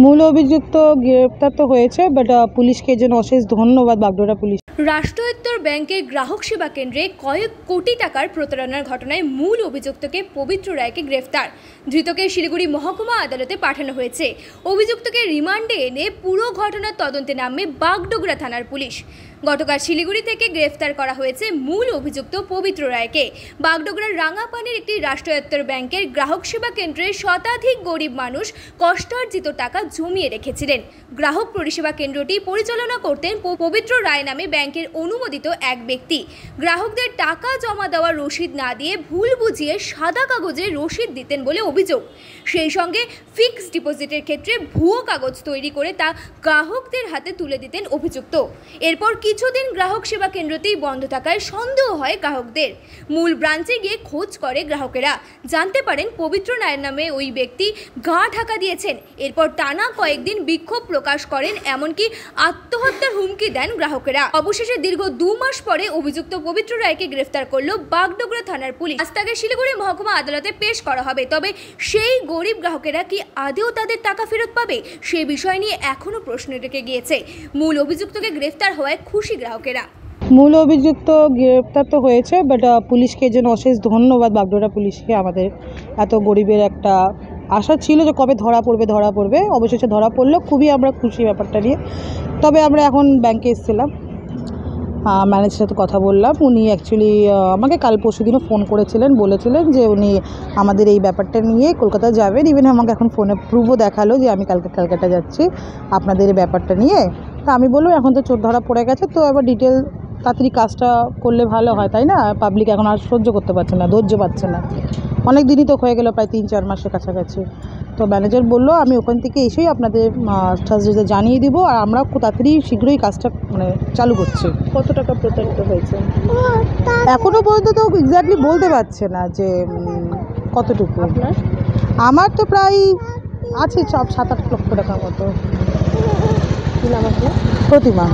মূল অভিযুক্ত গ্রেপ্তার তো হয়েছে, বাট পুলিশকে জন্য অশেষ ধন্যবাদ। বাগডোগরা পুলিশ। রাষ্ট্রায়ত্ত ব্যাংকের গ্রাহক সেবা কেন্দ্রে কয়েক কোটি টাকার প্রতারণার ঘটনায় মূল অভিযুক্তকে পবিত্র রায়কে গ্রেফতার। ধৃতকে শিলিগুড়ি মহকুমা আদালতে পাঠানো হয়েছে। অভিযুক্তকে রিমান্ডে এনে পুরো ঘটনার তদন্তে নামবে বাগডোগরা থানার পুলিশ। গতকাল শিলিগুড়ি থেকে গ্রেফতার করা হয়েছে মূল অভিযুক্ত পবিত্র রায়কে। বাগডোগরার রাঙাপানির একটি রাষ্ট্রায়ত্ত ব্যাংকের গ্রাহক সেবা কেন্দ্রে শতাধিক গরিব মানুষ কষ্টার্জিত টাকা জমিয়ে রেখেছিলেন। গ্রাহক পরিষেবা কেন্দ্রটি পরিচালনা করতেন পবিত্র রায় নামে ব্যাংকের অনুমোদিত এক ব্যক্তি। গ্রাহকদের টাকা জমা দেওয়ার রসিদ না দিয়ে ভুল বুঝিয়ে সাদা কাগজে রসিদ দিতেন বলে অভিযোগ। সেই সঙ্গে ফিক্সড ডিপোজিটের ক্ষেত্রে ভুয়ো কাগজ তৈরি করে তা গ্রাহকদের হাতে তুলে দিতেন অভিযুক্ত। এরপর কিছুদিন গ্রাহক সেবা কেন্দ্রটি বন্ধ থাকায় সন্দেহ হয় গ্রাহকদের। মূল ব্রাঞ্চে গিয়ে খোঁজ করে গ্রাহকেরা, জানতে পারেন পবিত্র রায়ের নামে ওই ব্যক্তি গা ঢাকা দিয়েছেন। এরপর টানা কয়েকদিন বিক্ষোভ প্রকাশ করেন, এমনকি আত্মহত্যার হুমকি দেন গ্রাহকেরা। অবশেষে দীর্ঘ 2 মাস পরে অভিযুক্ত পবিত্র রায়কে গ্রেফতার করল বাগডোগরা থানার পুলিশ। আজ তাকে শিলিগুড়ি মহকুমা আদালতে পেশ করা হবে। তবে সেই গরিব গ্রাহকেরা কি আদৌ তাদের টাকা ফেরত পাবে, সে বিষয় নিয়ে এখনো প্রশ্ন রেখে গিয়েছে। মূল অভিযুক্তকে গ্রেফতার হওয়ায় খুশি গ্রাহকেরা। মূল অভিযুক্ত গ্রেপ্তার তো হয়েছে, বাট পুলিশকে জন্য অশেষ ধন্যবাদ। বাগডোগরা পুলিশকে। আমাদের এত গরিবের একটা আশা ছিল যে কবে ধরা পড়বে, অবশেষে ধরা পড়লো। খুবই আমরা খুশি ব্যাপারটা নিয়ে। তবে আমরা এখন ব্যাংকে এসেছিলাম, ম্যানেজারের সাথে কথা বললাম। উনি অ্যাকচুয়ালি আমাকে কাল পরশুদিনও ফোন করেছিলেন, বলেছিলেন যে উনি আমাদের এই ব্যাপারটা নিয়ে কলকাতা যাবেন। ইভেন আমাকে এখন ফোনে প্রুফও দেখালো যে আমি কালকে ক্যালকাটা যাচ্ছি আপনাদের এই ব্যাপারটা নিয়ে। তা আমি বললাম এখন তো চোর ধরা পড়ে গেছে, তো এবার ডিটেল তাড়াতাড়ি কাজটা করলে ভালো হয়, তাই না? পাবলিক এখন আর সহ্য করতে পারছে না, ধৈর্য পাচ্ছে না। অনেক দিনই তো হয়ে গেল, প্রায় 3-4 মাসের কাছাকাছি। তো ম্যানেজার বললো আমি ওখান থেকে এসেই আপনাদের থার্সডেতে জানিয়ে দিব, আর আমরা খুব তাড়াতাড়ি শীঘ্রই কাজটা চালু করছি। কত টাকা প্রতারিত হয়েছে এখনও পর্যন্ত তো এক্স্যাক্টলি বলতে পারছে না যে কতটুকু। আমার তো প্রায় আছে 7-8 লক্ষ টাকার মতো। কি নাম আপনার? প্রতিমা।